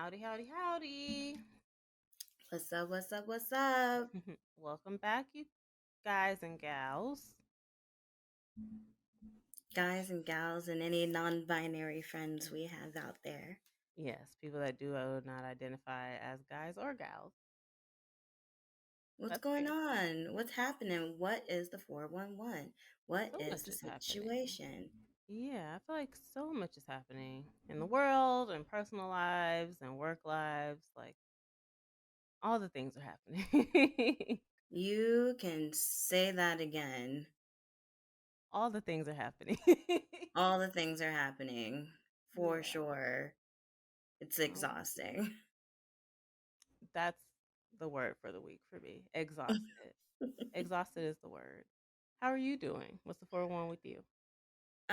Howdy, howdy, howdy. What's up? What's up? What's up? Welcome back, you guys and gals. Guys and gals and any non binary friends we have out there. Yes, people that do not identify as guys or gals. What's That's going fair. on? What's happening? What is the 411? What So is much the is happening. situation? Yeah, I feel like so much is happening in the world and personal lives and work lives. Like, all the things are happening. You can say that again. All the things are happening. All the things are happening for Yeah. sure. It's Um, exhausting. that's the word for the week for me. Exhausted. Exhausted is the word. How are you doing? What's the 401 with you?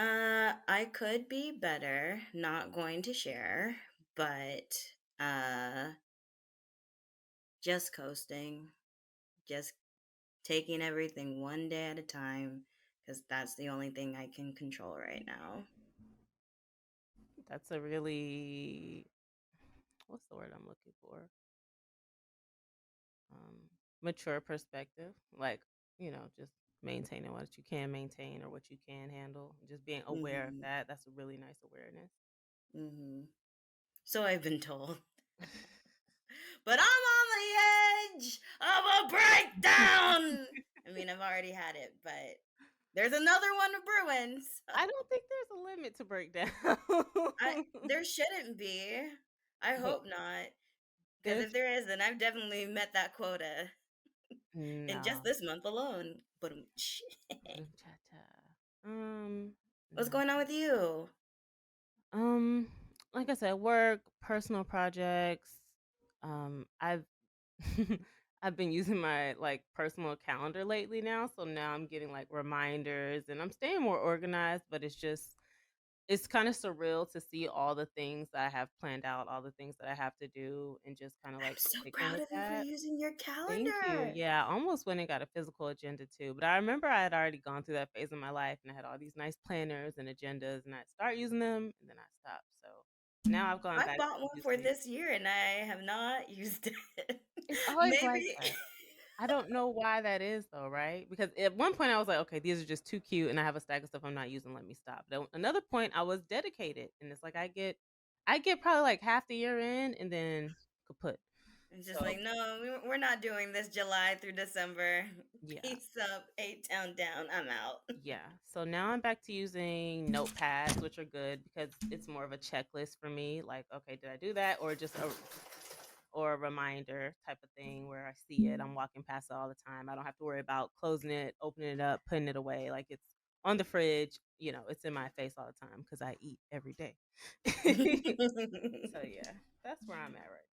I could be better, not going to share, but uh just coasting, just taking everything one day at a time because that's the only thing I can control right now. That's a really, what's the word I'm looking for? Um, Mature perspective. Like, just maintaining what you can maintain or what you can handle. Just being aware of Hmm. that. That's a really nice awareness. Hmm. So I've been told. But I'm on the edge of a breakdown. I mean, I've already had it, but there's another one brewing. So I don't think there's a limit to breakdown. there shouldn't be. I But hope not. Because there's if there is, then I've definitely met that quota in just no. this month alone. But Cha-cha. Um, what's no. going on with you? Um, like I said, work, personal projects. I've I've been using my like personal calendar lately now, so now I'm getting like reminders and I'm staying more organized, but it's kind of surreal to see all the things that I have planned out, all the things that I have to do and just kind of I'm like so sticking proud with of you for that. using your Thank you. calendar. Yeah, I almost went and got a physical agenda too. But I remember I had already gone through that phase of my life and I had all these nice planners and agendas and I'd start using them and then I stopped. So now I've gone I back bought to one for using this year and I have not used it. it's always like Maybe. that. I don't know why that is though, right? Because at one point I was like, okay, these are just too cute and I have a stack of stuff I'm not using, let me stop. Then another point I was dedicated and it's like I get probably like half the year in and then kaput. It's just So like, no, we're not doing this July through December. yeah. Peace up, 8 town down. I'm out. Yeah. So now I'm back to using notepads, which are good because it's more of a checklist for me. Like, okay, did I do that? Or just a reminder type of thing where I see it. I'm walking past it all the time. I don't have to worry about closing it, opening it up, putting it away. Like it's on the fridge, it's in my face all the time because I eat every day. So yeah, that's where I'm at right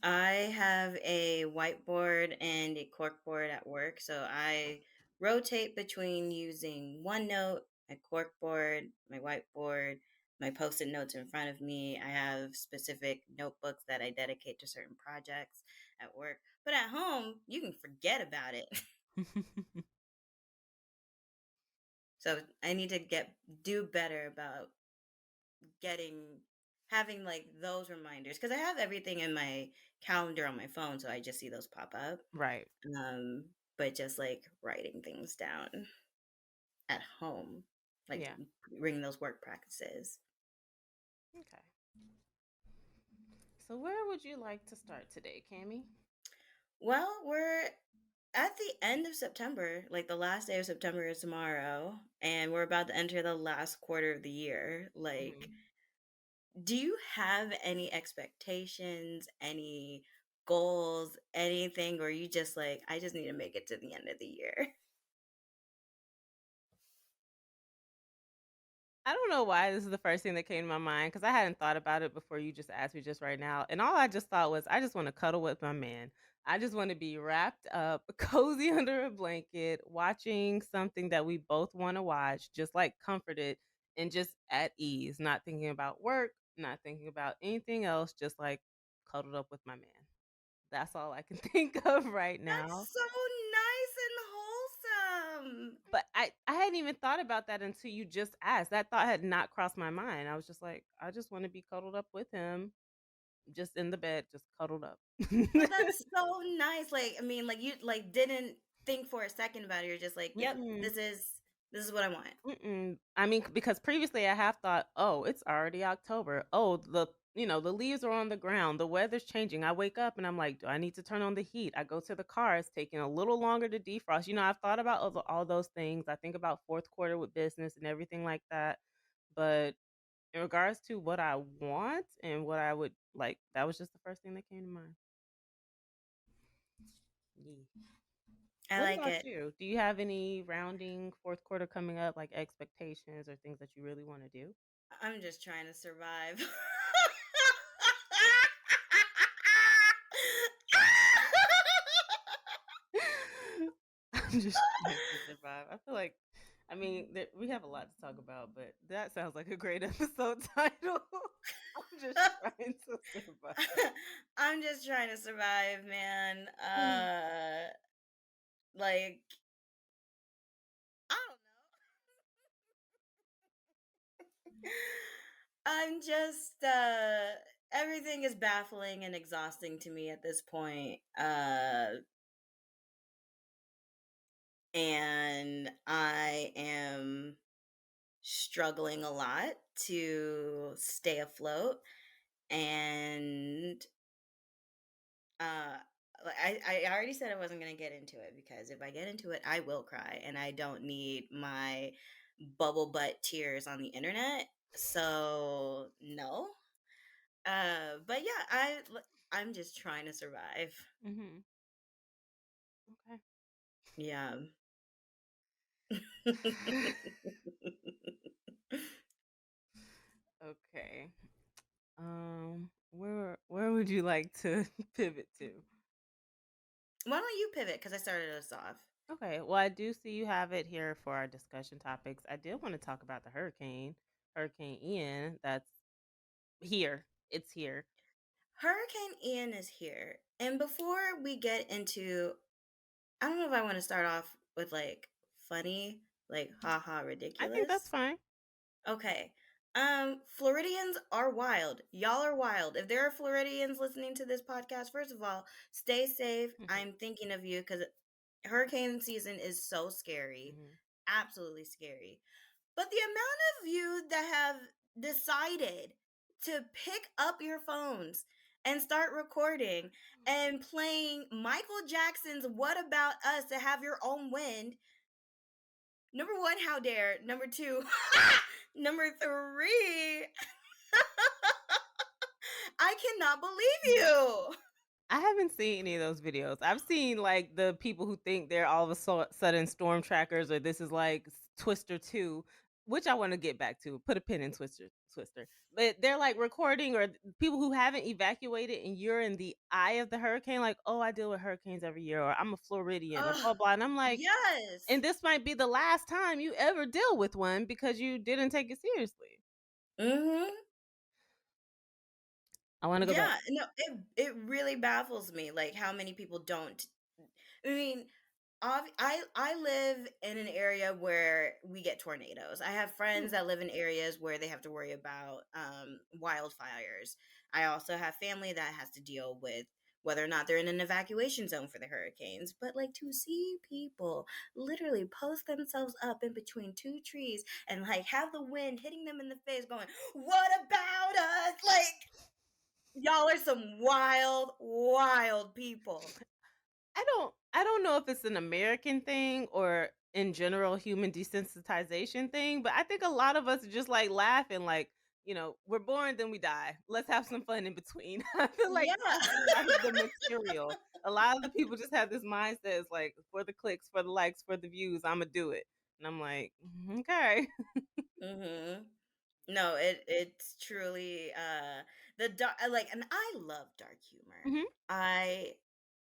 I have a whiteboard and a corkboard at work, so I rotate between using OneNote, my corkboard, my whiteboard, my post-it notes in front of me. I have specific notebooks that I dedicate to certain projects at work, but at home you can forget about it. now. So I need to do better about getting having like those reminders because I have everything in my calendar on my phone, so I just see those pop up. Right. um, but just like writing things down at home, like Yeah. bringing those work practices. Okay. So where would you like to start today, Cami? Well, we're at the end of September, like the last day of September is tomorrow, and we're about to enter the last quarter of the year. Like, Mhm. do you have any expectations, any goals, anything, or are you just like, I just need to make it to the end of the year? I don't know why this is the first thing that came to my mind because I hadn't thought about it before you just asked me just right now. And all I just thought was, I just want to cuddle with my man. I just want to be wrapped up, cozy under a blanket, watching something that we both want to watch, just like comforted and just at ease, not thinking about work, not thinking about anything else, just like cuddled up with my man. That's all I can think of right now. That's so nice and wholesome. But I hadn't even thought about that until you just asked. That thought had not crossed my mind. I was just like, I just want to be cuddled up with him. just in the bed, just cuddled up. Oh, that's so nice. Like, I mean, like you like didn't think for a second about it. You're just like, "Yep, Mm-mm. this is what I want." Mm-mm. I mean, because previously I have thought, "Oh, it's already October. Oh, the leaves are on the ground. The weather's changing." I wake up and I'm like, "Do I need to turn on the heat?" I go to the car. It's taking a little longer to defrost. I've thought about all those things. I think about fourth quarter with business and everything like that. But in regards to what I want and what I would like, that was just the first thing that came to mind. Yeah. I What like about it. you? Do you have any rounding fourth quarter coming up, like expectations or things that you really want to do? I'm just trying to survive. I'm just trying to survive. I feel like, I mean, we have a lot to talk about, but that sounds like a great episode title. I'm just trying to survive. I'm just trying to survive, man. Like I don't know. I'm just everything is baffling and exhausting to me at this point. And I am struggling a lot to stay afloat and uh I already said I wasn't going to get into it because if I get into it I will cry and I don't need my bubble butt tears on the internet. So no. But yeah, I'm just trying to survive. Hmm. Okay. Yeah. Okay. Where would you like to pivot to? Why don't you pivot cuz I started us off. Okay, well, I do see you have it here for our discussion topics. I did want to talk about the hurricane, Hurricane Ian. That's here. It's here. Hurricane Ian is here. And before we get into, I don't know if I want to start off with like funny, like haha I think that's ridiculous. fine. Okay. Floridians are wild. Y'all are wild. If there are Floridians listening to this podcast, first of all, stay safe. Hmm. I'm thinking of you because hurricane season is so scary. Hmm. Absolutely scary. But the amount of you that have decided to pick up your phones and start recording and playing Michael Jackson's What About Us to have your own wind. Number one, how dare. Number two, number three, I cannot believe you. I haven't seen any of those videos. I've seen like the people who think they're all of a sudden storm trackers or this is like Twister 2, which I want to get back to. Put a pin in Twister. But they're like recording or people who haven't evacuated and you're in the eye of the hurricane like, "Oh, I deal with hurricanes every year," or "I'm a Floridian," or Ugh, blah blah. And I'm like, yes. and this might be the last time you ever deal with one because you didn't take it seriously. Mm-hmm. I want to go back. Yeah, no, it really baffles me, like how many people don't. I mean, I live in an area where we get tornadoes. I have Hmm. friends that live in areas where they have to worry about wildfires. I also have family that has to deal with whether or not they're in an evacuation zone for the hurricanes. But like to see people literally post themselves up in between two trees and like have the wind hitting them in the face, going, "What about us?" Like y'all are some wild, wild people. I don't know if it's an American thing or in general human desensitization thing, but I think a lot of us are just like laughing like, we're born then we die. Let's have some fun in between. I feel like Yeah. that's a lot of the material. A lot of the people just have this mindset it's like for the clicks, for the likes, for the views, I'm gonna do it. And I'm like, okay. Mhm. No, it's truly the dark like and I love dark humor. Mhm. I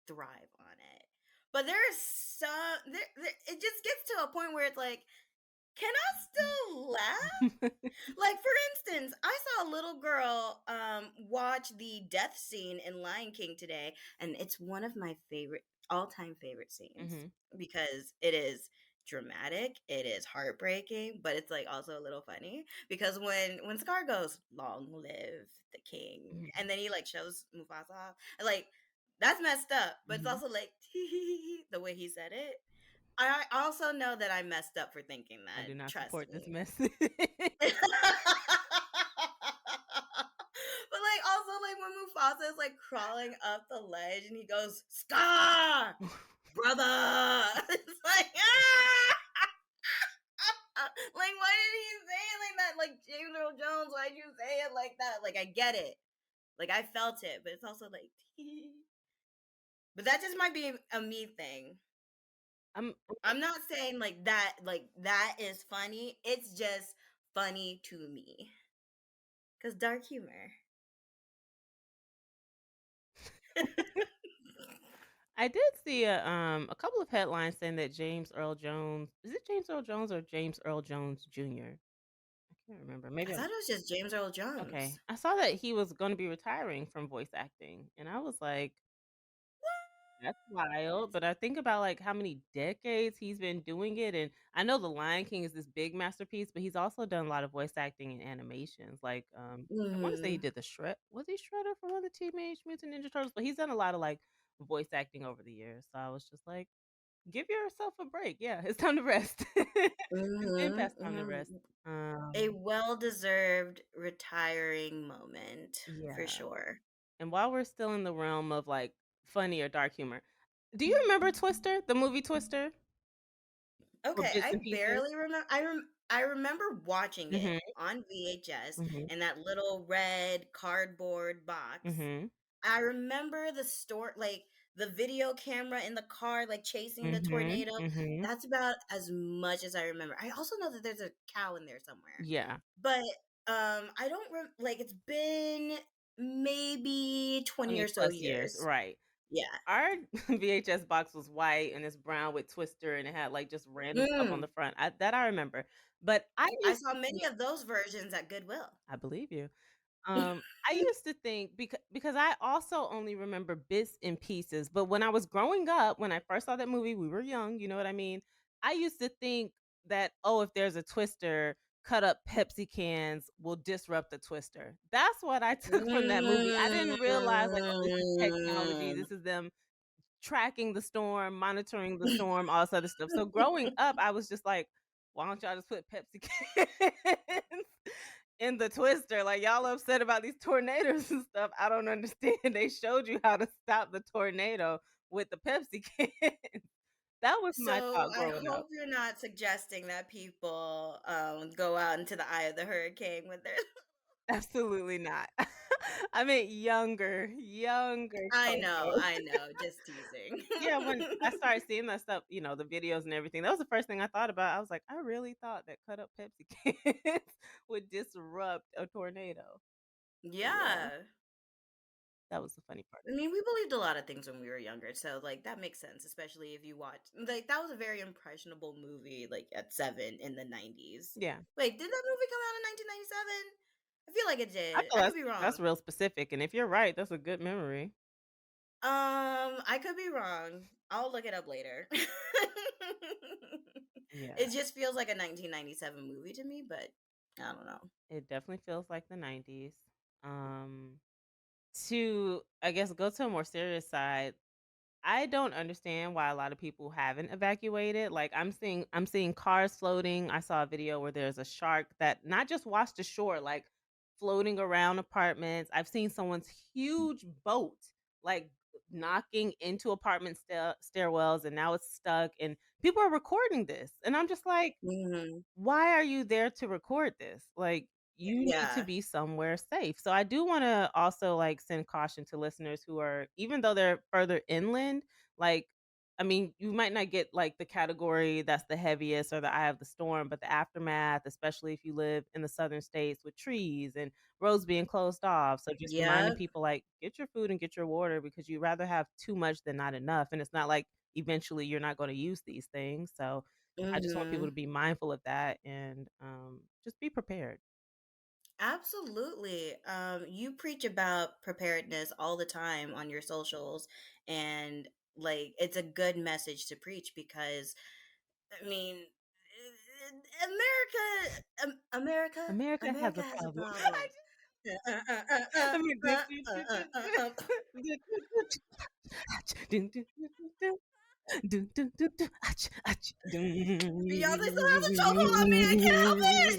thrive on it. But there's some it just gets to a point where it's like, can I still laugh? Like for instance, I saw a little girl watch the death scene in Lion King today, and it's one of my favorite all-time favorite scenes Mhm. because it is dramatic, it is heartbreaking, but it's like also a little funny because when Scar goes, "Long live the king, Mhm. and then he like shows Mufasa off. Like that's messed up, but it's Mhm. also like the way he said it. I also know that I messed up for thinking I that. do not Trust support this me. message. But like also like when Mufasa is like crawling up the ledge and he goes, Scar, brother. It's like like why did he say it like that? Like James Earl Jones, why'd you say it like that? Like I get it. Like I felt it, but it's also like but that just might be a me thing. I'm I'm not saying like that is funny. It's just funny to me. Cause dark humor. I did see a couple of headlines saying that James Earl Jones is it James Earl Jones or James Earl Jones Jr.? I can't remember. I Maybe I'm thought it was just James Earl okay. Jones. I saw that he was gonna be retiring from voice acting, and I was like, "That's wild," but I think about, like, how many decades he's been doing it, and I know The Lion King is this big masterpiece, but he's also done a lot of voice acting and animations, like, I wanna say he Mhm. did the Shred was he Shredder for one of the Teenage Mutant Ninja Turtles? But he's done a lot of, like, voice acting over the years, so I was just like, "Give yourself a break, yeah, it's time to rest." It's been Mhm. past time to rest. Mhm. A Um, well-deserved retiring moment for yeah, sure. and while we're still in the realm of, like, funny or dark humor, do you remember Twister, the movie Twister? Or Okay, Bits I and Pieces? barely remember. I remember watching it Mhm, on VHS mhm, in that little red cardboard box. mhm, I remember the store, like the video camera in the car, like chasing the mhm, tornado. mhm. That's about as much as I remember. I also know that there's a cow in there somewhere, Yeah, but I don't like. It's been maybe 20 20 or so plus years, years. right. Yeah. Our VHS box was white and it's brown with Twister and it had, like, just random stuff on Mm. the front. I remember, but I I used saw to many think of those versions at Goodwill. I believe you. I used to think because I also only remember bits and pieces, but when I was growing up, when I first saw that movie, we were young, you know what I mean? I used to think that, oh, if there's a twister, cut up Pepsi cans will disrupt the twister. That's what I took from that movie. I didn't realize like, oh, this is technology. Mm. This is them tracking the storm, monitoring the storm, all this other stuff. So growing up, I was just like, why don't y'all just put Pepsi cans in the twister? Like y'all upset about these tornadoes and stuff. I don't understand. They showed you how to stop the tornado with the Pepsi can. That was my So thought I growing up. hope you're not suggesting that people go out into the eye of the hurricane with their Absolutely not. I meant younger Coco. I know, just teasing. Yeah, when I started seeing that stuff, the videos and everything, that was the first thing I thought about. I was like, "I really thought that cut up Pepsi cans would disrupt a tornado." But yeah, Yeah. that was the funny part. I mean, we believed a lot of things when we were younger, so like that makes sense, especially if you watch like that was a very impressionable movie like at 7 in the 90s. Yeah. Wait, did that movie come out in 1997? I feel like it I did. feel I could that's be that's wrong. real specific, and if you're right, that's a good memory. I could be wrong. I'll look it up later. Yeah, It just feels like a 1997 movie to me, but I don't know. it definitely feels like the '90s. Um, to, I guess, go to a more serious side, I don't understand why a lot of people haven't evacuated. Like I'm seeing cars floating. I saw a video where there's a shark that not just washed ashore, like floating around apartments. I've seen someone's huge boat like knocking into apartment stairwells and now it's stuck and people are recording this. And I'm just like, Mhm. why are you there to record this? Like, you need to Yeah. be somewhere safe. So I do wanna also, like, send caution to listeners who are even though they're further inland, like, I mean, you might not get, like, the category that's the heaviest or the eye of the storm, but the aftermath, especially if you live in the southern states with trees and roads being closed off. So just reminding Yep. people, like, get your food and get your water because you'd rather have too much than not enough, and it's not like eventually you're not gonna use these things. So I just want people to Mhm. be mindful of that and, just be prepared. Absolutely. You preach about preparedness all the time on your socials, and like it's a good message to preach because I mean, America has America a has a problem. problem. Beyonce still has a chokehold on me. I can't help That's easy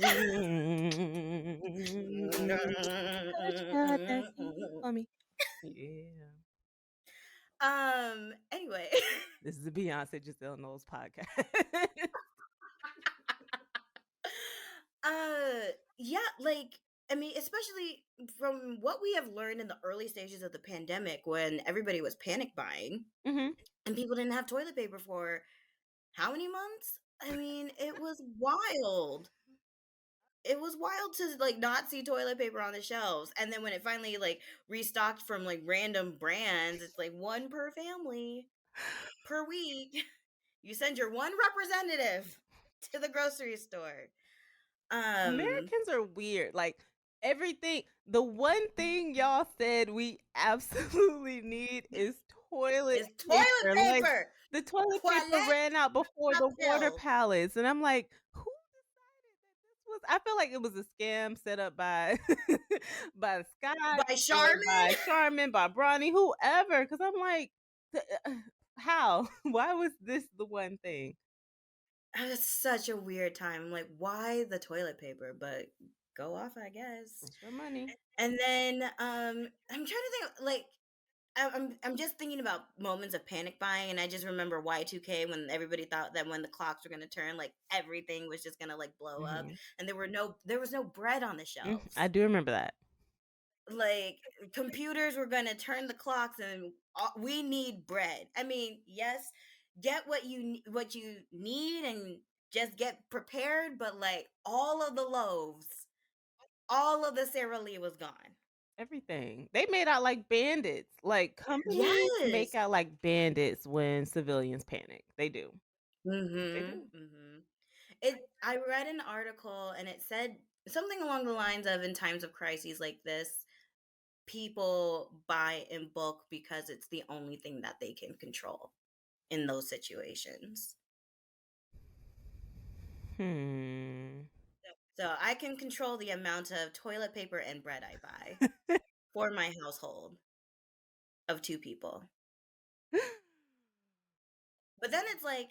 it. for me. Yeah. Anyway. This is a Beyonce Giselle Knowles podcast. Yeah, like, I mean, especially from what we have learned in the early stages of the pandemic when everybody was panic buying Mhm. and people didn't have toilet paper for how many months? I mean, it was wild. It was wild to like not see toilet paper on the shelves. And then when it finally like restocked from like random brands, it's like one per family per week. You send your one representative to the grocery store. Um Americans are weird. Like the one thing y'all said we absolutely need is toilet It's toilet paper. Like paper. the toilet paper Toilet ran out before the water papier. pallets, and I'm like, who decided that this was? I feel like it was a scam set up by by Scott By or Charmin. by Charmin, by Bronny, whoever. Because I'm like, how? Why was this the one thing? It was such a weird time. I'm like, why the toilet paper? But go off, I guess. It's your money. And then I'm trying to think like I'm just thinking about moments of panic buying, and I just remember Y2K when everybody thought that when the clocks were gonna turn, like everything was just gonna like blow up, Mhm. and there was no bread on the I shelves. do remember that. Like computers were gonna turn the clocks, and we need bread. I mean, yes, get what you need, and just get prepared. But like all of the loaves, all of the Sara Lee was gone. Everything. They made out like bandits. Like, companies make Yes. out like bandits when civilians panic. They do. They Mm-hmm. do. Mm-hmm. I read an article and it said something along the lines of in times of crises like this, people buy in bulk because it's the only thing that they can control in those situations. Hmm. So I can control the amount of toilet paper and bread I buy for my household of two people. But then it's like,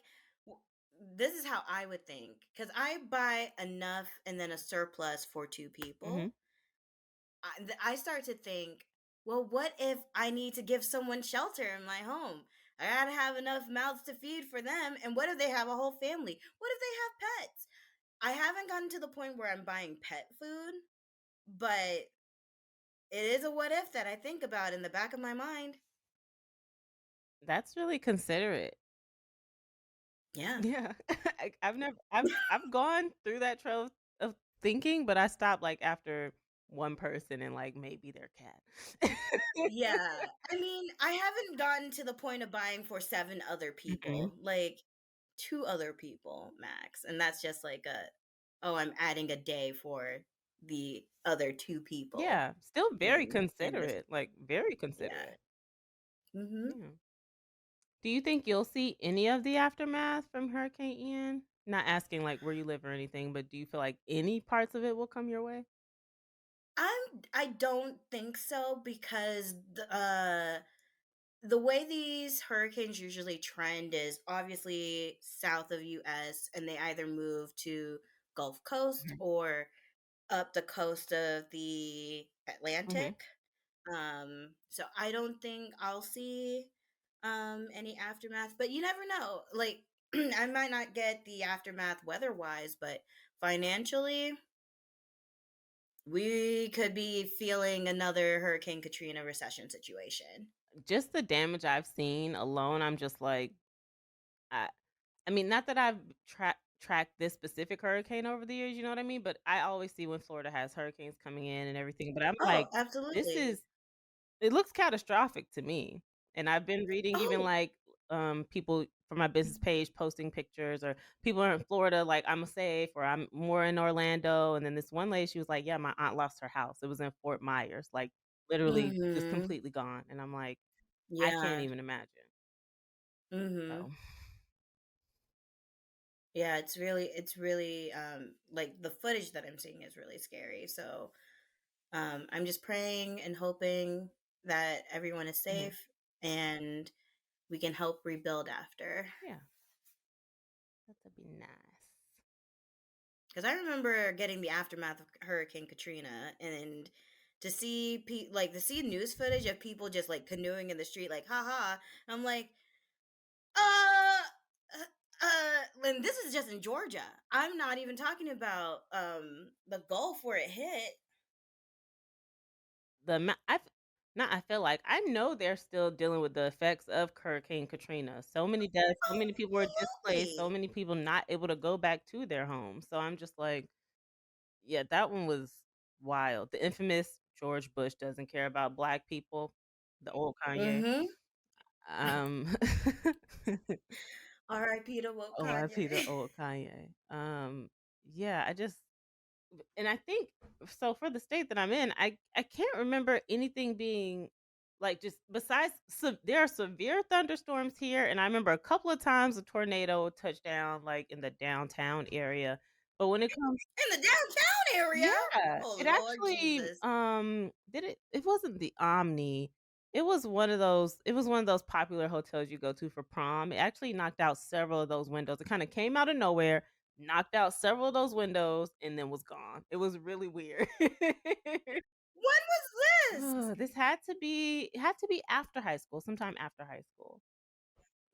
this is how I would think because I buy enough and then a surplus for two Mhm. people. I start to think, well, what if I need to give someone shelter in my home? I gotta have enough mouths to feed for them. And what if they have a whole family? What if they have pets? I haven't gotten to the point where I'm buying pet food, but it is a what if that I think about in the back of my mind. That's really considerate. Yeah. Yeah. I've never I've gone through that trail of thinking, but I stopped like after one person and like maybe their cat. Yeah. I mean, I haven't gotten to the point of buying for seven other Mhm. people, like two other people max. And that's just like oh, I'm adding a day for the other two people Yeah, still very in this. considerate. Like very Yeah. considerate. Hmm. Yeah. Do you think you'll see any of the aftermath from Hurricane Ian? Not asking like where you live or anything, but do you feel like any parts of it will come your way? I don't think so because the way these hurricanes usually trend is obviously south of US and they either move to Gulf Coast Mhm. or up the coast of the Mhm. Atlantic. So I don't think I'll see any aftermath, but you never know. Like I might not get the aftermath weather-wise, but financially we could be feeling another Hurricane Katrina recession situation. Just the damage I've seen alone, I'm just like, I, I mean, not that I've tracked this specific hurricane over the years, you know what I mean? But I always see when Florida has hurricanes coming in and everything. But I'm Oh, like, this absolutely. is it looks catastrophic to me, and I've been reading even, Oh, like, people from my business page posting pictures or people are in Florida, like, "I'm safe," or "I'm more in Orlando," and then this one lady, she was like, "Yeah, my aunt lost her house." It was in Fort Myers, like, literally just mhm. completely gone, and I'm like, I can't Yeah. even imagine. Mhm. So, Yeah, it's really like the footage that I'm seeing is really scary. So, I'm just praying and hoping that everyone is Mhm. safe and we can help rebuild after. Yeah, that'd be nice. Because I remember getting the aftermath of Hurricane Katrina, and to see like to see news footage of people just like canoeing in the street, like haha. I'm like, uh, and this is just in Georgia. I'm not even talking about the Gulf where it hit. The ma I've not I feel like I know they're still dealing with the effects of Hurricane Katrina. So many deaths, so many people were displaced, so Absolutely. many people not able to go back to their homes. So I'm just like, yeah, that one was wild. The infamous George Bush doesn't care about black people, the old Kanye. Mm-hmm. Um, R.I.P. to woke OIP the Kanye. old Kanye. Yeah, I just and I think so for the state that I'm in, I can't remember anything being like just besides there are severe thunderstorms here, and I remember a couple of times a tornado touched down like in the downtown area. But when it comes In the downtown area. yeah, Oh it Lord actually, Jesus. did it wasn't the Omni. It was one of those popular hotels you go to for prom. It actually knocked out several of those windows. It kinda came out of nowhere, knocked out several of those windows, and then was gone. It was really weird. When was this? This had to be after high school, sometime after high school.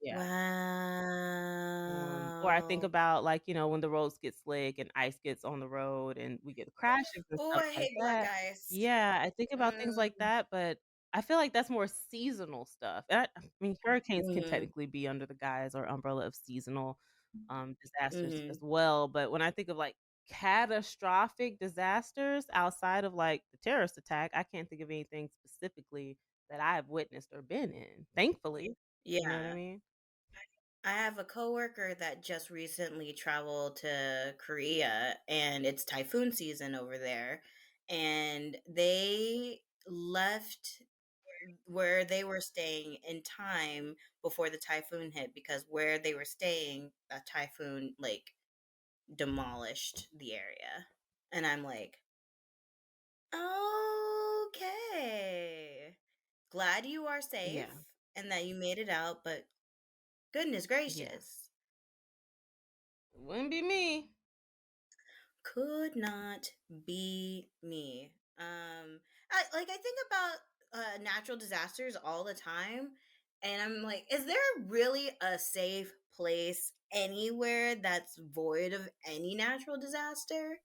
Yeah. Or I think Wow. about, like, when the roads get slick and ice gets on the road and we get crashes and Oh, stuff I like hate black that. ice. Yeah, I think about things like Mm, that, but I feel like that's more seasonal stuff. I mean, hurricanes can mhm, technically be under the guise or umbrella of seasonal, disasters as mhm. well, but when I think of, like, catastrophic disasters outside of, like, the terrorist attack, I can't think of anything specifically that I've witnessed or been in, thankfully. You know what I Yeah. mean? I have a coworker that just recently traveled to Korea, and it's typhoon season over there, and they left where they were staying in time before the typhoon hit because where they were staying, a typhoon, like, demolished the area. And I'm like, "Okay. Glad you are Yeah, safe and that you made it out, but goodness yeah. gracious, Wouldn't be me. could not be me." I think about, natural disasters all the time, and I'm like, is there really a safe place anywhere that's void of any natural disaster?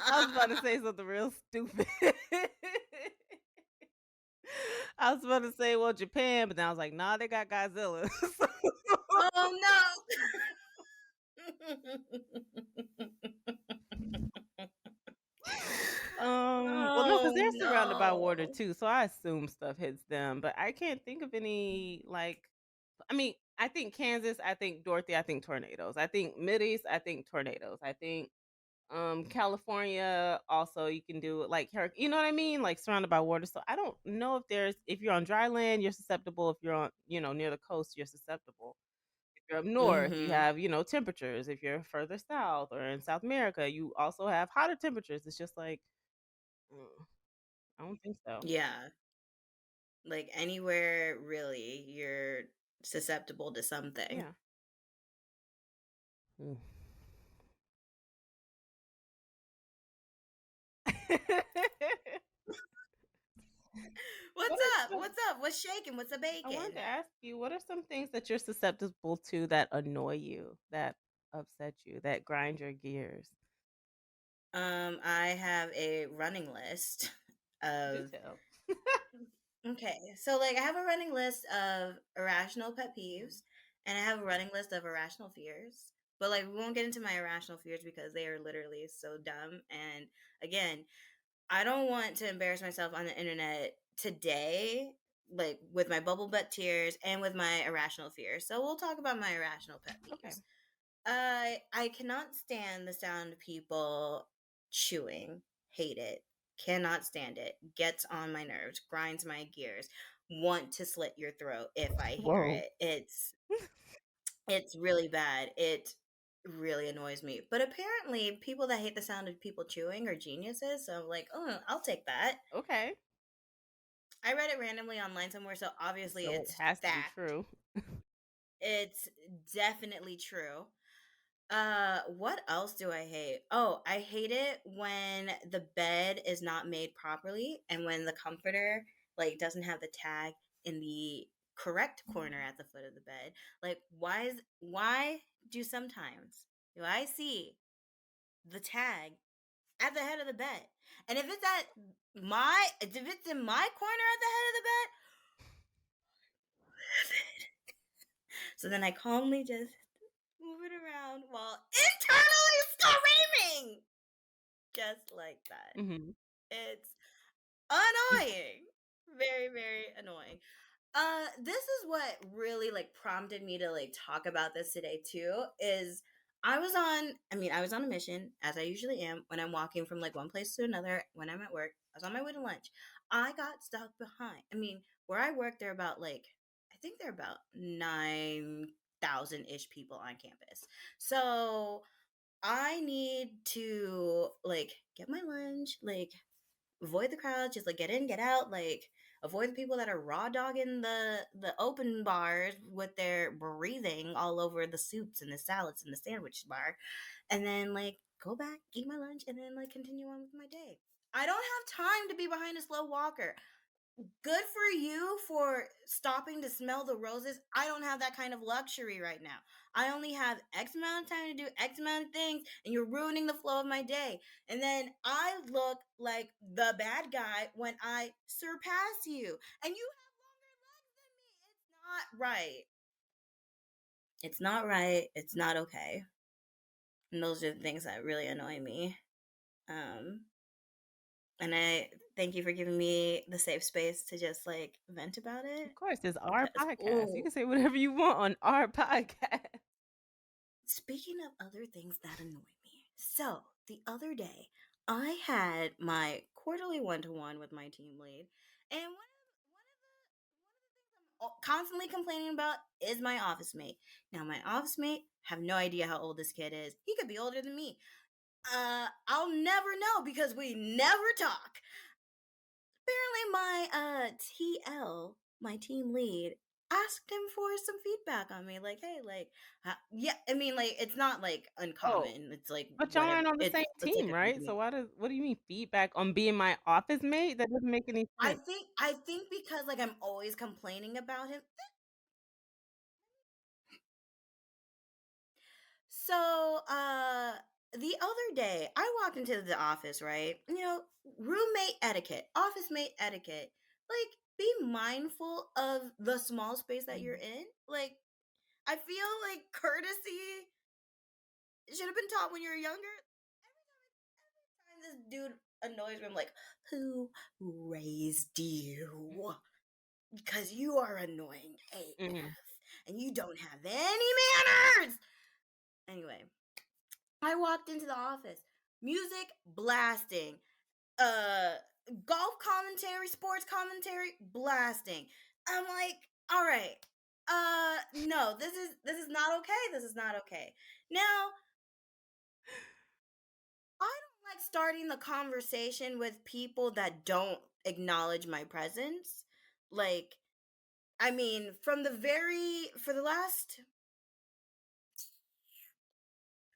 I was about to say something real stupid. I was about to say, well, Japan, but then I was like, nah, they got Godzilla. Oh, Well, no, because oh, they're surrounded by water no. too, so I assume stuff hits them, but I can't think of any like I mean, I think Kansas, I think Dorothy, I think tornadoes. I think Mideast, I think tornadoes. I think California also you can do it like you know what I mean? Like surrounded by water. So I don't know if you're on dry land, you're susceptible. If you're on, near the coast, you're susceptible. If you're up north, you Mhm. have, temperatures. If you're further south or in South America, you also have hotter temperatures. It's just like mm, I don't think so. Yeah. Like, anywhere really, you're susceptible to something. Yeah. Mm. What's What are up? some What's up? What's shaking? What's a I wanted to bacon? ask you, what are some things that you're susceptible to that annoy you, that upset you, that grind your gears? I have a running list Do of tell. okay. So like I have a running list of irrational pet Mhm. peeves and I have a running list of irrational fears. But like we won't get into my irrational fears because they are literally so dumb. And again, I don't want to embarrass myself on the internet today, like with my bubble butt tears and with my irrational fears. So we'll talk about my irrational pet Okay. peeves. I cannot stand the sound of people chewing. Hate it. Cannot stand it. Gets on my nerves. Grinds my gears. Want to slit your throat if I hear Whoa. it. It's really bad. really annoys me. But apparently, people that hate the sound of people chewing are geniuses. So I'm like, oh, I'll take that. Okay. I read it randomly online somewhere, so obviously So it it's has to be fact. true. It's definitely true. What else do I hate? Oh, I hate it when the bed is not made properly and when the comforter like doesn't have the tag in the correct corner at the foot of the bed. Like why do sometimes do I see the tag at the head of the bed? And if it's in my corner at the head of the bed, so then I calmly just move it around while internally screaming. Just like that. Mhm. It's annoying. Very, very annoying. This is what really like prompted me to like talk about this today too, is I was on a mission, as I usually am when I'm walking from like one place to another when I'm at work. I was on my way to lunch. I got stuck behind. I mean, where I work, there are about like I think there are about 9,000 ish people on campus. So I need to like get my lunch, like avoid the crowd, just like get in, get out, like avoid the people that are raw dogging the open bars with their breathing all over the soups and the salads and the sandwich bar, and then like go back, eat my lunch, and then like continue on with my day. I don't have time to be behind a slow walker. Good for you for stopping to smell the roses. I don't have that kind of luxury right now. I only have X amount of time to do X amount of things, and you're ruining the flow of my day. And then I look like the bad guy when I surpass you. And you have longer legs than me. It's not right. It's not right. It's not okay. And those are the things that really annoy me. Um, and I thank you for giving me the safe space to just like vent about Of it course, it's our because, podcast. You oh, can say whatever you want on our podcast. speaking of other things that annoy me, so the other day I had my quarterly one to one with my team lead, and one of the things constantly complaining about is my office mate. Now, my office mate have no idea how old this kid is. He could be older than me. I'll never know because we never talk. Apparently, my TL, my team lead, asked him for some feedback on me. Like, hey, like, yeah. I mean, like, it's not like Oh, uncommon. It's like but y'all whatever. aren't on the same It's like team, a thing to right? So me. what do you mean feedback on being my office mate? That doesn't make any sense. I think because like I'm always complaining about him. So, the other day I walked into the office, right? You know, roommate etiquette, office mate etiquette. Like, be mindful of the small space that you're Mhm. in. Like, I feel like courtesy should have been taught when you were younger. Every time this dude annoys me, I'm like, who raised you? Because you are annoying Mhm. AF and you don't have any manners. Anyway, I walked into the office, music blasting, uh, golf commentary, sports commentary blasting. I'm like, all right, no, this is not okay. This is not okay. Now, I don't like starting the conversation with people that don't acknowledge my presence. Like, I mean, for the last,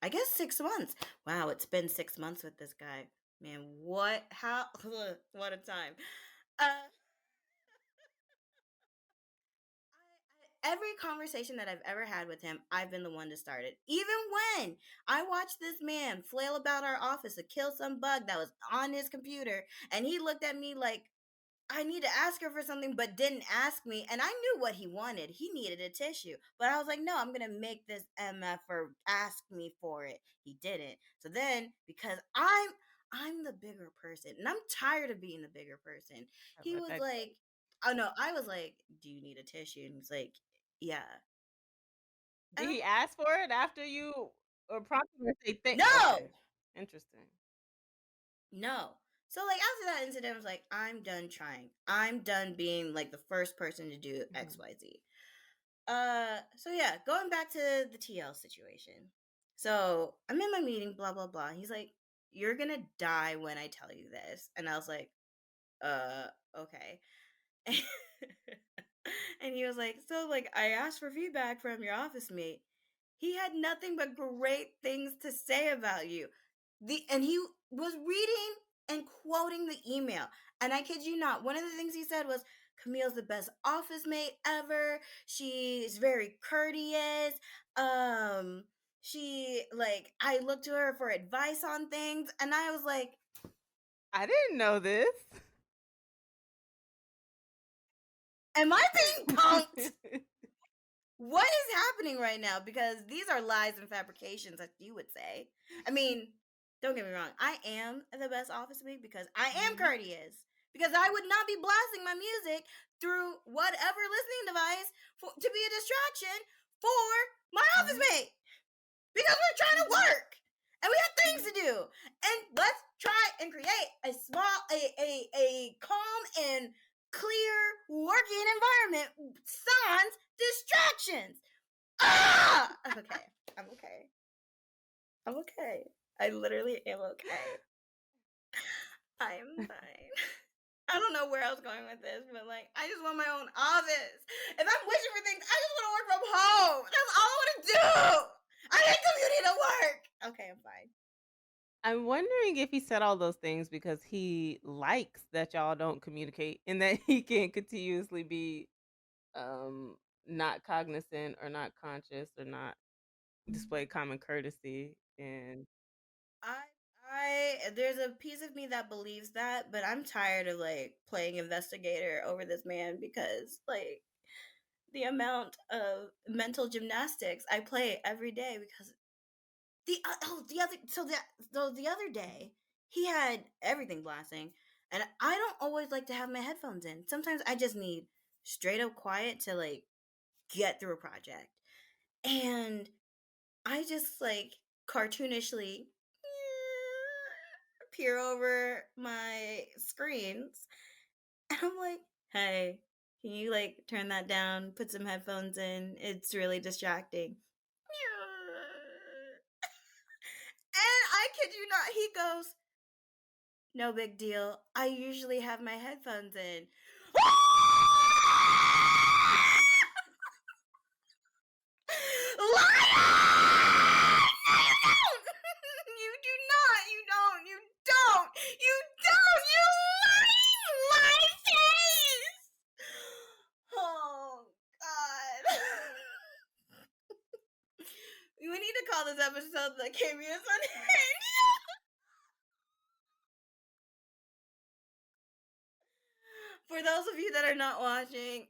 I guess 6 months. Wow, it's been 6 months with this guy. Man, what a time. Uh, every conversation that I've ever had with him, I've been the one to start it. Even when I watched this man flail about our office to kill some bug that was on his computer, and he looked at me like, I need to ask her for something, but didn't ask me. And I knew what he wanted. He needed a tissue. But I was like, no, I'm going to make this MFer ask me for it. He didn't. So then, because I'm the bigger person and I'm tired of being the bigger person, I he let was that go. like, oh no, I was like, do you need a tissue? And he's like, yeah. And Did I'm he ask for it after you or prompted him to say thank no, okay. Interesting. no. So like after that incident, I was like, I'm done trying. I'm done being like the first person to do Mhm. XYZ. So yeah, going back to the TL situation. So I'm in my meeting, blah, blah, blah. He's like, "You're gonna die when I tell you this." And I was like, okay. And he was like, "So, like, I asked for feedback from your office mate. He had nothing but great things to say about you." And he was reading and quoting the email. And I kid you not, one of the things he said was, "Camille's the best office mate ever. She's very courteous. Um, she like I look to her for advice on things." And I was like, I didn't know this. "Am I being punked? What is happening right now?" Because these are lies and fabrications, as you would say. I mean, don't get me wrong. I am the best office mate because I am Mhm. courteous. Because I would not be blasting my music through whatever listening device to be a distraction for my office Mhm. mate. Because we're trying to Mhm. work and we have things to do. And let's try and create a calm and clear working environment sans distractions. Ah! Okay. I'm okay. I'm okay. I literally am okay. I am fine. I don't know where I was going with this, but like, I just want my own office. If I'm wishing for things, I just want to work from home. That's all I want to do. I hate commuting to work. Okay, I'm fine. I'm wondering if he said all those things because he likes that y'all don't communicate and that he can continuously be not cognizant or not conscious or not display common courtesy and I there's a piece of me that believes that, but I'm tired of like playing investigator over this man because like the amount of mental gymnastics I play every day because the other the other day he had everything blasting and I don't always like to have my headphones in. Sometimes I just need straight up quiet to like get through a project. And I just like cartoonishly peer over my screens and I'm like, "Hey, can you like turn that down, put some headphones in? It's really distracting." And I kid you not, he goes, "No big deal. I usually have my headphones in." Liar! No, you don't. You do not. You don't. You don't. You don't. You lying face. Oh God. We need to call this episode the Cameos Unhinged. For those of you that are not watching,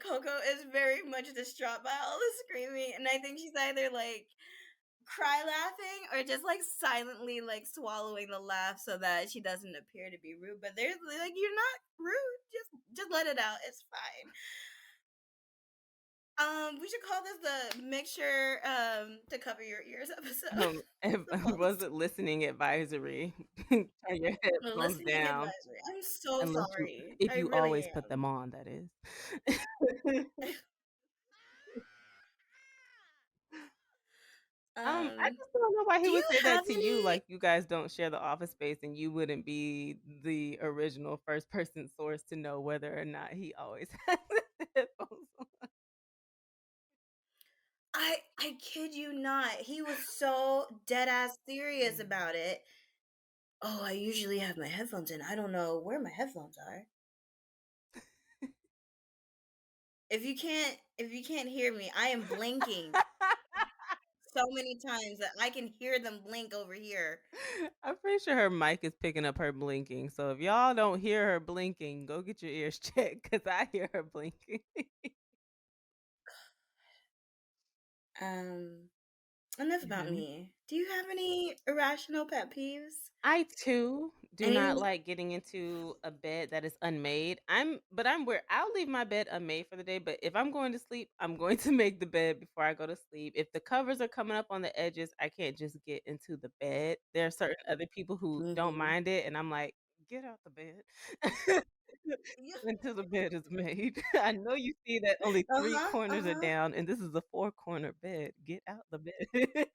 Coco is very much distraught by all the screaming, and I think she's either like cry laughing or just like silently like swallowing the laugh so that she doesn't appear to be rude. But there's like, "You're not rude. Just let it out. It's fine." We should call this the "Make sure to cover your ears" episode. was it listening advisory? Turn your The headphones listening down advisory. I'm so unless you sorry. if I you really always put am. them on, that is. I Um, just don't know why he do would you say that have to you, any? like, you guys don't share the office space and you wouldn't be the original first person source to know whether or not he always has the headphones on. I kid you not. He was so dead ass serious Mm. about it. "Oh, I usually have my headphones in. I don't know where my headphones are." If you can't hear me, I am blinking so many times that I can hear them blink over here. I'm pretty sure her mic is picking up her blinking, so if y'all don't hear her blinking, go get your ears checked because I hear her blinking. Um, enough about Mhm. me. Do you have any irrational pet peeves? I too do Any? not like getting into a bed that is unmade. I'm where I'll leave my bed unmade for the day, but if I'm going to sleep, I'm going to make the bed before I go to sleep. If the covers are coming up on the edges, I can't just get into the bed. There are certain other people who don't Mhm. mind it and I'm like, "Get out the bed." Yeah. until the bed is made. I know you see that only 3 Uh-huh, corners are uh-huh. down, and this is a 4-corner bed. Get out the bed.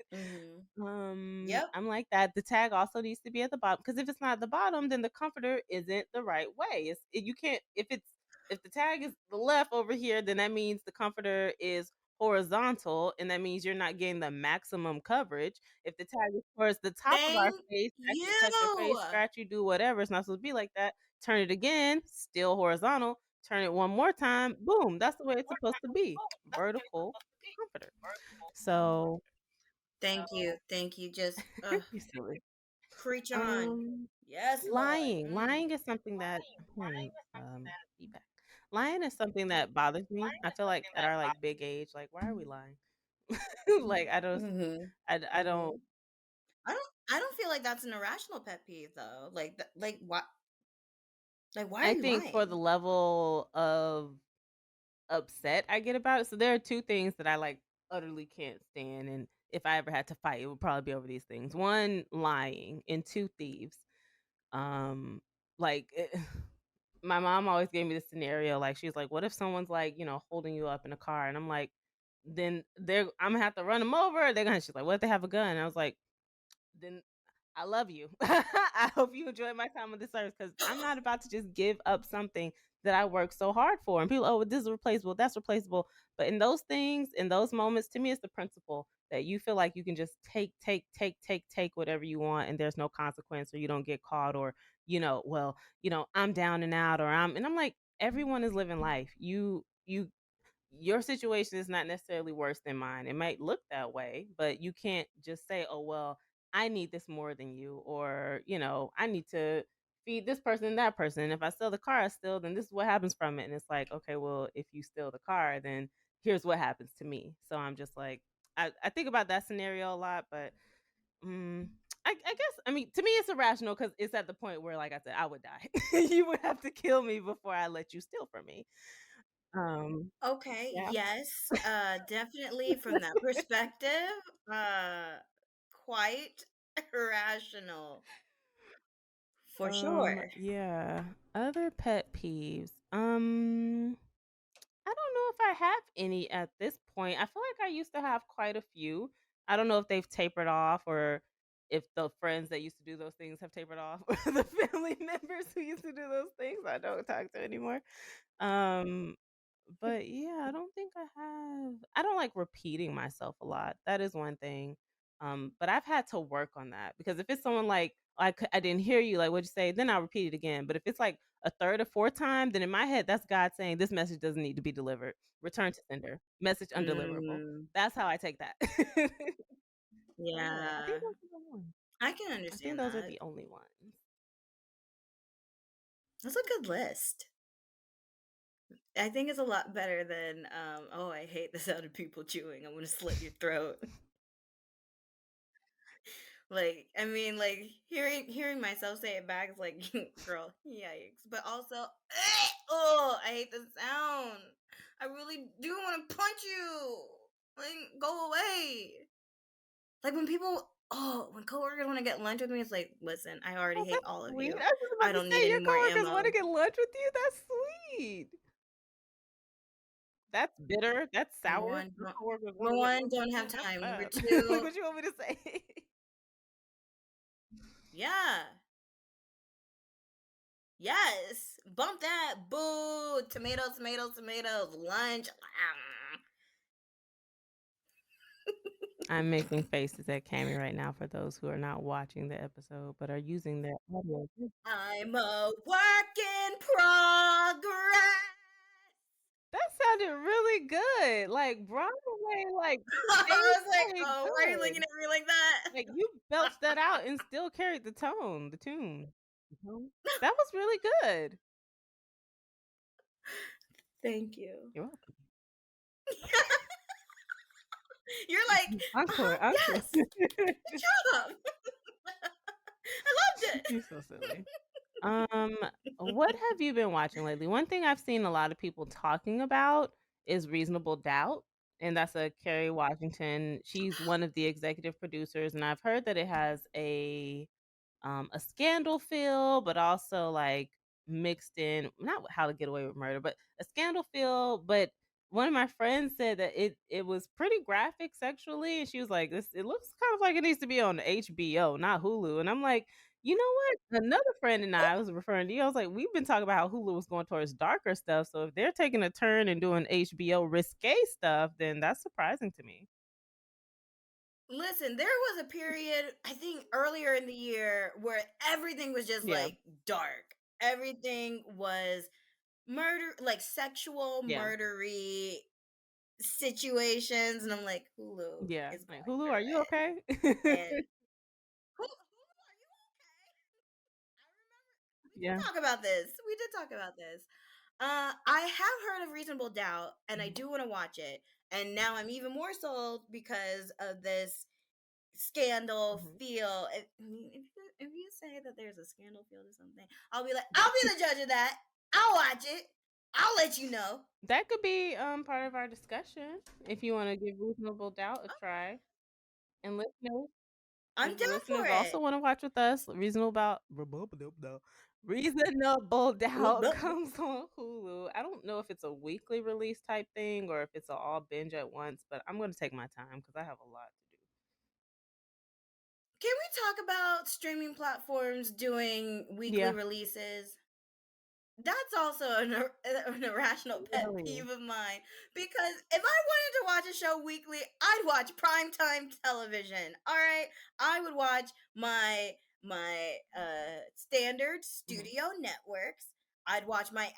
Mhm. Yep. I'm like that. The tag also needs to be at the bottom because if it's not at the bottom, then the comforter isn't the right way. You can't if the tag is the left over here, then that means the comforter is horizontal, and that means you're not getting the maximum coverage. If the tag is towards the top of our Thank face, that can touch your you. face, scratch you, do whatever. It's not supposed to be like that. Turn it again, still horizontal. Turn it one more time, boom. That's the way it's supposed to be. Vertical comforter. So Thank you. Thank you. Just you silly. preach on. Um, Yes, Lord. lying. Lying is something that I'm hearing feedback. Lying is something that bothers me. I feel like at our like big age, like why are we lying? Like Mhm. I don't Mhm. I don't feel like that's an irrational pet peeve though. Like why are I you think for the lying? level of upset I get about it. So there are two things that I like utterly can't stand, and if I ever had to fight, it would probably be over these things. One, lying, and two, thieves. Um, like my mom always gave me this scenario. Like she's like, "What if someone's like, holding you up in a car?" And I'm like, "Then I'm gonna have to run them over." They're gonna. She's like, "What if they have a gun?" And I was like, "Then I love you. I hope you enjoy my time on this earth because I'm not about to just give up something that I worked so hard for." And people, oh, this is replaceable, that's replaceable. But in those things, in those moments, to me, it's the principle that you feel like you can just take whatever you want and there's no consequence or you don't get caught or, well, I'm down and out and I'm like, everyone is living life. Your situation is not necessarily worse than mine. It might look that way, but you can't just say, "Oh, well, I need this more than you," or, I need to feed this person and that person. If I sell the car I steal, then this is what happens from it. And it's like, okay, well, if you steal the car, then here's what happens to me. So I'm just like, I think about that scenario a lot, but mm, I guess, I mean, to me, it's irrational because it's at the point where, like I said, I would die. You would have to kill me before I let you steal from me. Um, Okay, yeah. yes, definitely from that perspective, uh, quite irrational for sure. Yeah. Other pet peeves. I don't know if I have any at this point. I feel like I used to have quite a few. I don't know if they've tapered off or if the friends that used to do those things have tapered off or the family members who used to do those things I don't talk to anymore. Um but yeah, I don't think I have. I don't like repeating myself a lot. That is one thing. But I've had to work on that because if it's someone like I didn't hear you, like what'd you say? Then I'll repeat it again. But if it's like a third or fourth time, then in my head, that's God saying this message doesn't need to be delivered. Return to sender. Message undeliverable. Mm, That's how I take that. So yeah, I think yeah, those are the ones. I can I think understand those are that. the only ones. That's a good list. I think it's a lot better than, "Oh, I hate the sound of people chewing. I'm gonna slit your throat." Like, I mean, like, hearing myself say it back is like, "Girl, yikes." But also, oh, I hate the sound. I really do wanna punch you. Like, go away. Like, when coworkers wanna get lunch with me, it's like, "Listen, I already Oh, hate that's all of sweet. you. I was just I about to don't need say any your more coworkers want to ammo." get lunch with you. That's sweet. That's bitter, that's Number sour. 1, Your don't coworkers number wanna get 1, lunch with don't have you, that's time. Number bad. 2, Like, what you want me to say? yeah. Yes. Bump that. Boo. Tomatoes, tomatoes, tomatoes. Lunch. I'm making faces at Cammy right now for those who are not watching the episode, but are using their audio. I'm a work in progress. That sounded really good, like, Broadway, like, I stage was like, play oh, why are you looking good. at me like that? Like, you belched that out and still carried the tone, the tune. The tone? That was really good. Thank you. You're welcome. You're like, Encore, encore. yes. Good job. I loved it. You're so silly. Um, what have you been watching lately? One thing I've seen a lot of people talking about is Reasonable Doubt, and that's a Kerry Washington. She's one of the executive producers, and I've heard that it has a scandal feel, but also like mixed in, not How to Get Away with Murder, but a scandal feel. But one of my friends said that it was pretty graphic sexually, and she was like, "This it looks kind of like it needs to be on HBO, not Hulu." And I'm like, you know what? Another friend and I was referring to you. I was like, we've been talking about how Hulu was going towards darker stuff. So if they're taking a turn and doing HBO risque stuff, then that's surprising to me. Listen, there was a period, I think earlier in the year, where everything was just Yeah, like dark. Everything was murder, like sexual yeah, murdery situations. And I'm like, Hulu yeah. is Like going Hulu, are through you it. okay? And Hulu, are you okay? I remember we Yeah. did talk about this. We did talk about this. I have heard of Reasonable Doubt, and I Mhm, do want to watch it. And now I'm even more sold because of this scandal mhm. feel. I mean, if you say that there's a scandal feel to something, I'll be like, I'll be the judge of that. I'll watch it. I'll let you know. That could be part of our discussion if you want to give Reasonable Doubt a try. And listeners, I'm if the down for listeners also it. want to watch with us, Reasonable Doubt comes on Hulu. I don't know if it's a weekly release type thing or if it's a all binge at once, but I'm going to take my time because I have a lot to do. Can we talk about streaming platforms doing weekly Yeah, releases? That's also an irrational pet really. peeve of mine because if I wanted to watch a show weekly, I'd watch primetime television. All right, I would watch my standard Mhm. studio networks. I'd watch my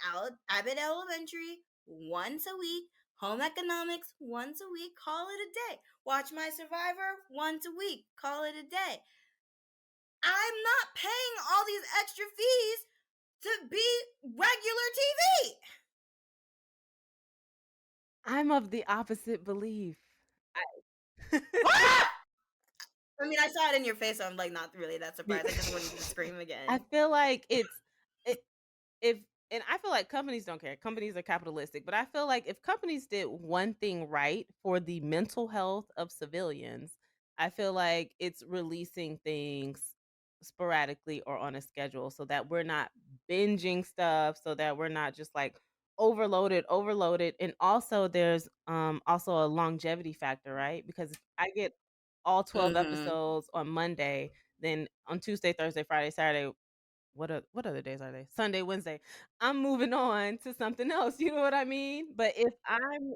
Abbott Elementary once a week, Home Economics once a week, call it a day. Watch my Survivor once a week, call it a day. I'm not paying all these extra fees to be regular TV. I'm of the opposite belief. I Ah! I mean, I saw it in your face, so I'm like not really that Yeah. surprised. I just wanted you to scream I again. feel like it if and I feel like companies don't care. Companies are capitalistic, but I feel like if companies did one thing right for the mental health of civilians, I feel like it's releasing things sporadically or on a schedule so that we're not binging stuff, so that we're not just like overloaded. And also there's also a longevity factor, right? Because if I get all 12 Mhm. episodes on Monday, then on Tuesday, Thursday, Friday, Saturday, what other days are they? Sunday, Wednesday. I'm moving on to something else, you know what I mean? But if I'm,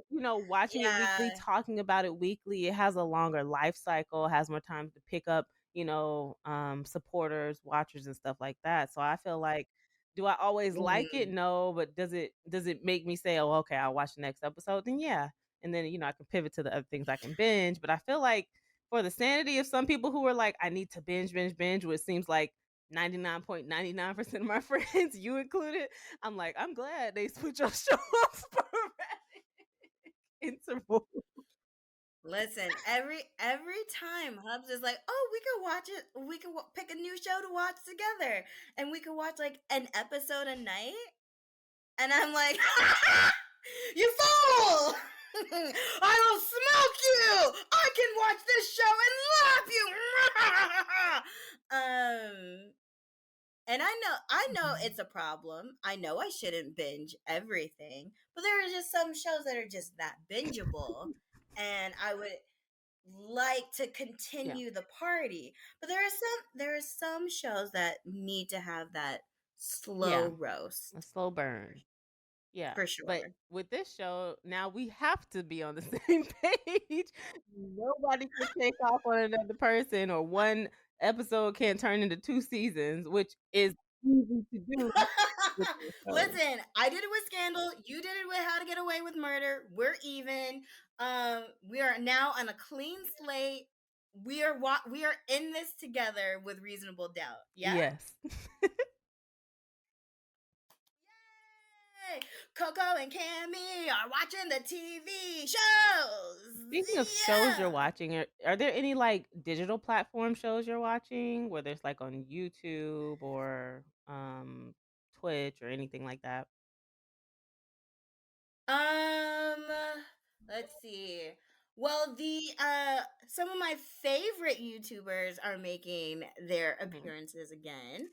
watching it weekly, Yeah. talking about it weekly, it has a longer life cycle, has more time to pick up, supporters, watchers and stuff like that. So I feel like do I always like it? Mhm. No, but does it make me say, "Oh, okay, I'll watch the next episode?" Then yeah. And then, I can pivot to the other things I can binge, but I feel like for the sanity of some people who are like, "I need to binge, binge, binge," which seems like 99.99% of my friends, you included, I'm like, I'm glad they switch your show up sporadic interval. Listen, every time Hubs is like, "Oh, we could watch it. We could pick a new show to watch together, and we could watch like an episode a night." And I'm like, "You fool! I will smoke you! I can watch this show and love you." And I know Mhm. it's a problem. I know I shouldn't binge everything, but there are just some shows that are just that bingeable, and I would like to Yeah, continue the party. But there are some shows that need to have that slow yeah, a roast slow burn. Yeah, for but sure. with this show, now we have to be on the same page. Nobody can take off on another person, or one episode can't turn into 2 seasons, which is easy to do with this show. Listen, I did it with Scandal. You did it with How to Get Away with Murder. We're even. We are now on a clean slate. We are in this together with Reasonable Doubt. Yeah. Yes. Yay! Coco and Cammy are watching the TV shows. Speaking of shows you're Yeah. watching, are there any, like, digital platform shows you're watching, whether it's, like, on YouTube or, Twitch or anything like that? Um, let's see. Well, the some of my favorite YouTubers are making their Mhm. appearances again.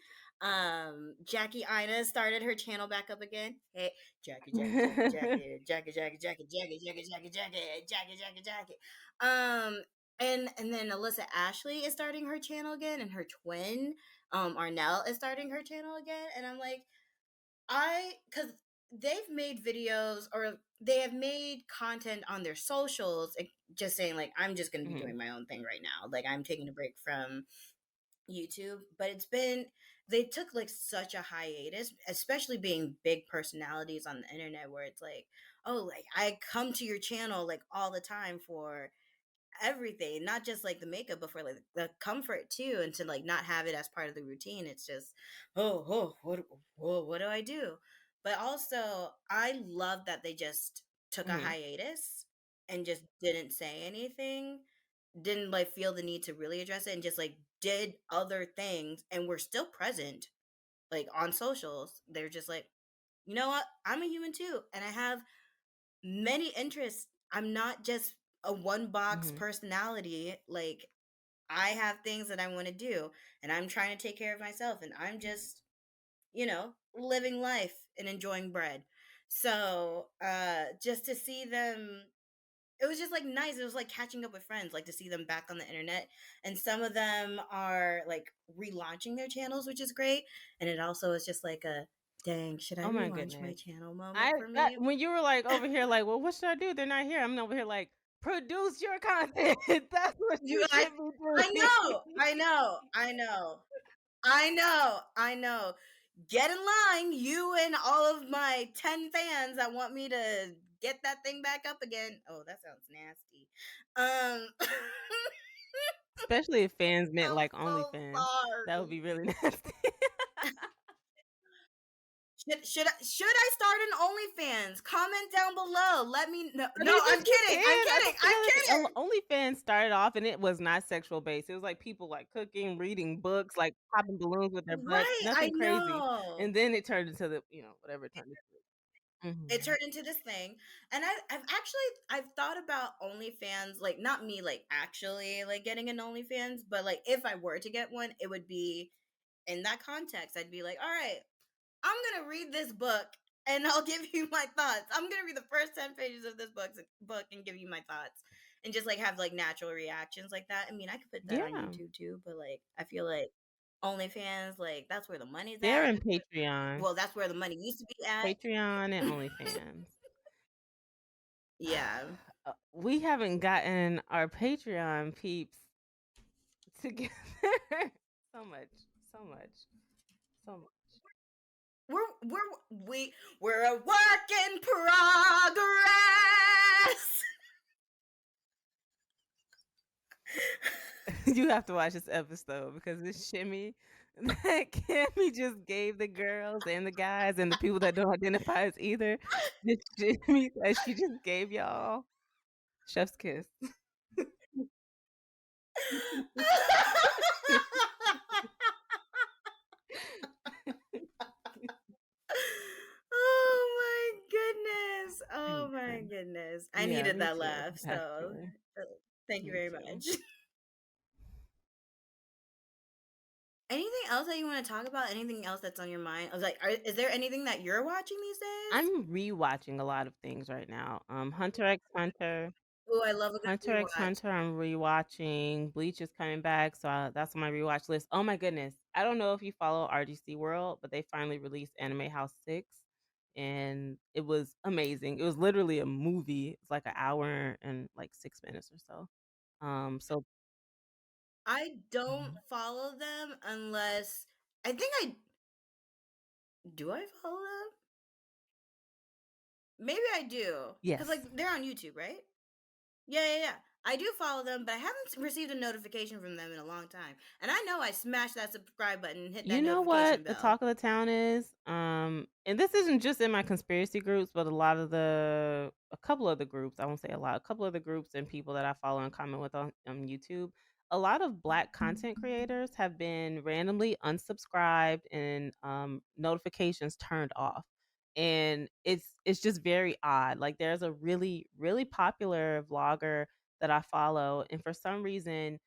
Jackie Ina started her channel back up again. Hey, Jackie, Jackie, Jackie, Jackie, Jackie, Jackie, Jackie, Jackie, Jackie, Jackie, Jackie, Jackie, Jackie, Jackie. Um, and then Alyssa Ashley is starting her channel again, and her twin, Arnell, is starting her channel again. And I'm like, because they've made videos or they have made content on their socials, just saying like, I'm just going to be Mhm. doing my own thing right now, like I'm taking a break from YouTube. But it's been, they took like such a hiatus, especially being big personalities on the internet, where it's like, oh, like I come to your channel like all the time for everything, not just like the makeup, but for like the comfort too, and to like not have it as part of the routine. It's just, what do I do? But also, I love that they just took a Mhm. hiatus and just didn't say anything, didn't like feel the need to really address it, and just like did other things, and were still present like on socials. They're just like, you know what? I'm a human too, and I have many interests. I'm not just a one box Mhm. personality. Like, I have things that I want to do, and I'm trying to take care of myself, and I'm just, living life and enjoying bread. So, just to see them, it was just like nice. It was like catching up with friends, like to see them back on the internet. And some of them are like relaunching their channels, which is great. And it also is just like a, dang, should I Oh my relaunch my goodness. channel moment I for that me? when you were like over here like, well, what should I do? They're not here. I'm over here like, produce your content. That's what You you I should be I doing. know, I know, I know. I know, I know. Get in line, you and all of my 10 fans that want me to get that thing back up again. Oh, that sounds nasty. Um Especially if fans meant I'm like so OnlyFans. That would be sorry. really nasty. Should I start an OnlyFans? Comment down below. Let me know. I No, mean, I'm you kidding. I'm can. I kidding. don't see I'm how that's kidding. OnlyFans started off and it was not sexual based. It was like people like cooking, reading books, like popping balloons with their butts, Right, I nothing crazy. know. And then it turned into the, whatever it turned into. It Mhm. turned into this thing. And I've actually, I've thought about OnlyFans, like not me like actually like getting an OnlyFans, but like if I were to get one, it would be in that context. I'd be like, all right, I'm gonna read this book and I'll give you my thoughts. I'm gonna read the first 10 pages of this book and give you my thoughts. And just like have like natural reactions like that. I mean, I could put that on Yeah. YouTube too, but like I feel like OnlyFans, like that's where the money's They're at. in Patreon. Well, that's where the money used to be at. Patreon and OnlyFans. Yeah. We haven't gotten our Patreon peeps together. So much, so much, so much. We're a work in progress. You have to watch this episode because this shimmy that Cammy just gave the girls and the guys and the people that don't identify as either, this shimmy that she just gave y'all, chef's kiss. Oh my goodness. Oh my Okay. goodness. I Yeah, needed me that too, laugh. So actually. uh, thank you Me very too. much. Anything else that you want to talk about? Anything else that's on your mind? I was like, is there anything that you're watching these days? I'm rewatching a lot of things right now. Hunter x Hunter. Oh, I love a good Hunter x rewatch. Hunter, I'm rewatching. Bleach is coming back, so that's on my rewatch list. Oh my goodness. I don't know if you follow RGC World, but they finally released Anime House 6 and it was amazing. It was literally a movie. It's like an hour and like 6 minutes or so. So I don't Mhm. follow them unless I think I do. I follow them? Maybe I do. Cause Yes. like they're on YouTube, right? Yeah, yeah, yeah. I do follow them, but I haven't received a notification from them in a long time. And I know I smashed that subscribe button and hit You that know notification what the bell. talk of the town is? And this isn't just in my conspiracy groups, but a couple of the groups, I won't say a lot, a couple of the groups and people that I follow and comment with on YouTube, a lot of Black content creators have been randomly unsubscribed and notifications turned off. And it's just very odd. Like there's a really, really popular vlogger. that I follow, and for some reason,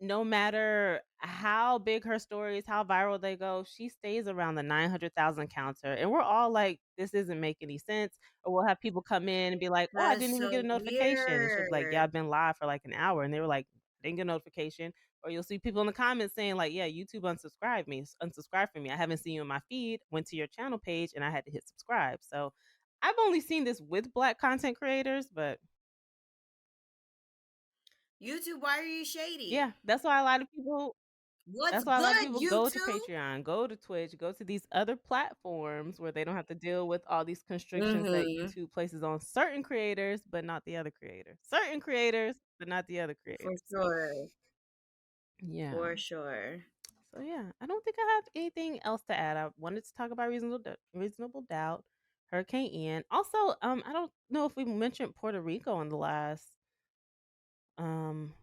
no matter how big her stories, how viral they go, she stays around the 900,000 counter, and we're all like, "This doesn't make any sense," or we'll have people come in and be like, "Oh, That I is didn't even get a so notification," and she'll be like, "Yeah, weird. I've been live for like an hour," and they were like, "Didn't get a notification," or you'll see people in the comments saying like, "Yeah, YouTube unsubscribed from me. I haven't seen you in my feed, went to your channel page, and I had to hit subscribe." So, I've only seen this with Black content creators, but YouTube, why are you yeah, shady? that's What's why a lot of good, people go to YouTube? Patreon, go to Twitch, go to these other platforms where they don't have to deal with all these constrictions that Mhm. YouTube places on certain creators, but not the other creators. Certain creators, but not the other For creators. sure. Yeah. For sure. So yeah, I don't think I have anything else to add. I wanted to talk about reasonable doubt, Hurricane Ian. Also, I don't know if we mentioned Puerto Rico in the last um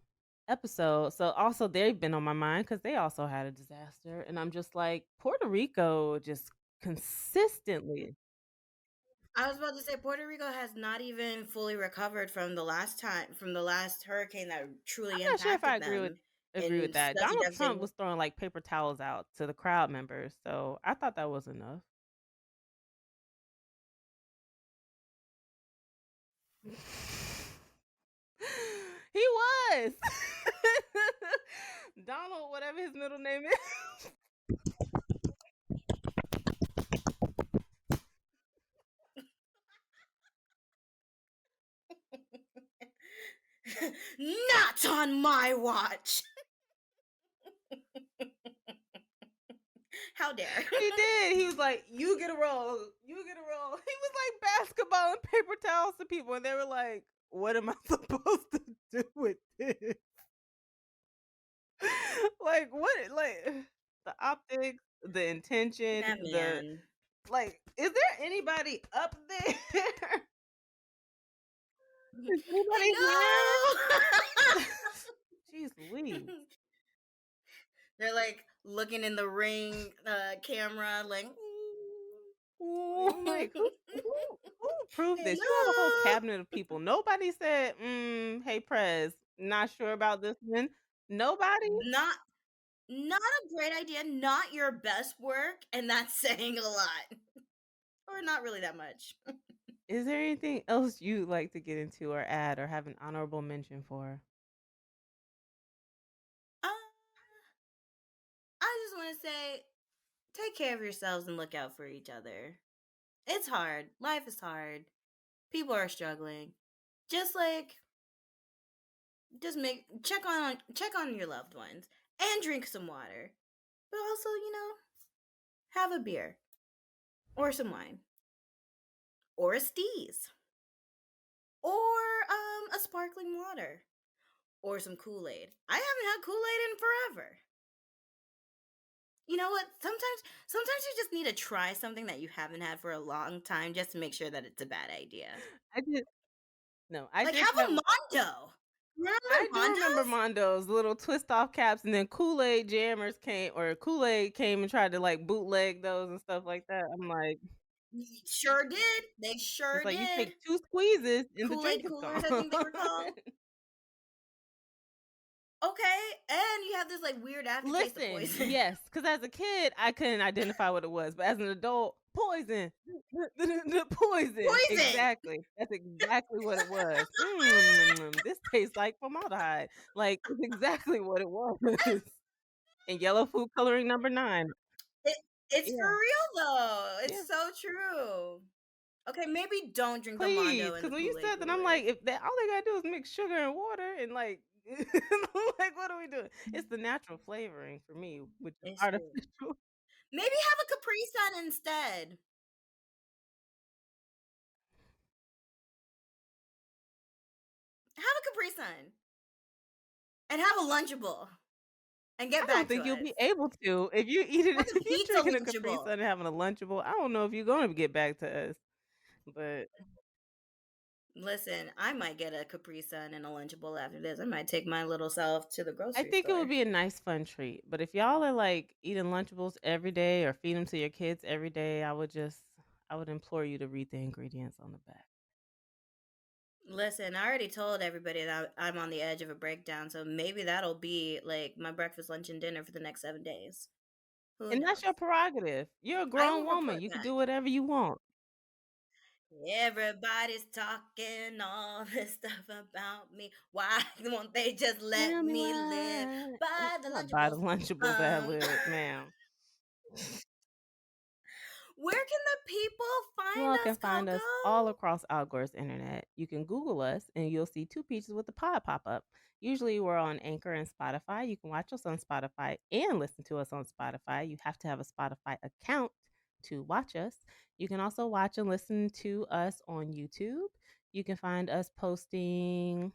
episode. So also they've been on my mind because they also had a disaster, and I'm just like Puerto Rico just consistently. I was about to say Puerto Rico has not even fully recovered from the last hurricane that I'm truly not sure if I impacted them agree with in that. such a Donald devastating Trump way. was throwing like paper towels out to the crowd members, so I thought that was enough. He was. Donald, whatever his middle name is. Not on my watch. How dare. He did. He was like, "You get a roll. You get a roll." He was like basketball and paper towels to people, and they were like, "What am I supposed to do with this?" Like what? Like the optics, the intention, That the man. like. Is there anybody up there? Is anybody Hello. here? Jeez Louise. They're like looking in the ring camera, like, Ooh, like who approved this? You have a whole hello. cabinet of people. Nobody said, hey Prez, not sure about this one. Nobody? Not not a great idea. Not your best work, and that's saying a lot, or not really that much. Is there anything else you'd like to get into or add or have an honorable mention for? Uh, I just want to say, take care of yourselves and look out for each other. It's hard. Life is hard. People are struggling. Just like just make check on your loved ones and drink some water. But also, have a beer or some wine or a steez or a sparkling water or some Kool-Aid. I haven't had Kool-Aid in forever. You know what? Sometimes you just need to try something that you haven't had for a long time just to make sure that it's a bad idea. I did no, I Like did have that. a Mondo. I Remember do remember Mondos? Mondo's little twist off caps, and then Kool-Aid jammers came, or Kool-Aid came and tried to like bootleg those and stuff like that. I'm like, Sure did. They it's sure like you did. take two squeezes and the drink Kool-Aid is coolers, gone. I think they were called. Okay, and you have this like weird aftertaste of Listen, poison. yes, because as a kid, I couldn't identify what it was, but as an adult, poison, the poison, Poison. exactly. That's exactly what it was. This tastes like formaldehyde. Like it's exactly what it was. And yellow food coloring number 9. It, it's for Yeah, real though. yeah. It's so true. Okay, maybe don't drink the Please, Mondo and the because when you Kool Aid said that, I'm coolers. like, if that all they gotta do is mix sugar and water and like, like, what are we doing? It's the natural flavoring for me, which is It's true. artificial. Maybe have a Capri Sun instead. Have a Capri Sun and have a Lunchable and get I don't back to think you'll us. be able to if you eat it. Have a If you pizza drinking a Capri Lunchable. Sun and having a Lunchable, I don't know if you're gonna get back to us. But Listen, I might get a Capri Sun and a Lunchable after this. I might take my little self to the I grocery think it would store. be a nice fun treat. But if y'all are like eating Lunchables every day or feed them to your kids every day, I would implore you to read the ingredients on the back. Listen, I already told everybody that I'm on the edge of a breakdown, so maybe that'll be like my breakfast, lunch, and dinner for the next 7 days. Who And that's your knows? prerogative. You're a I grown will woman. report You can back. do whatever you want. Everybody's talking all this stuff about me. Why won't they just let Tell me me live why. by the Not buy the Lunchables? Lunchables ad Um, lib, ma'am. where can the people You find all can us, find Coco? us all across Outgore's internet. You can Google us and you'll see two peaches with the pod pop up. Usually we're on Anchor and Spotify. You can watch us on Spotify and listen to us on Spotify. You have to have a Spotify account to watch us. You can also watch and listen to us on YouTube. You can find us posting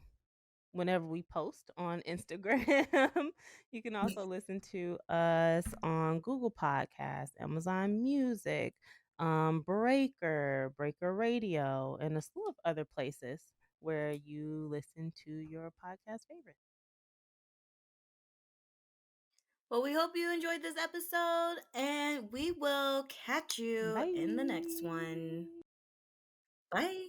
whenever we post on Instagram. You can also listen to us on Google Podcasts, Amazon Music, Breaker Radio, and a slew of other places where you listen to your podcast favorite. Well, we hope you enjoyed this episode, and we will catch you in the next one. Bye. Bye.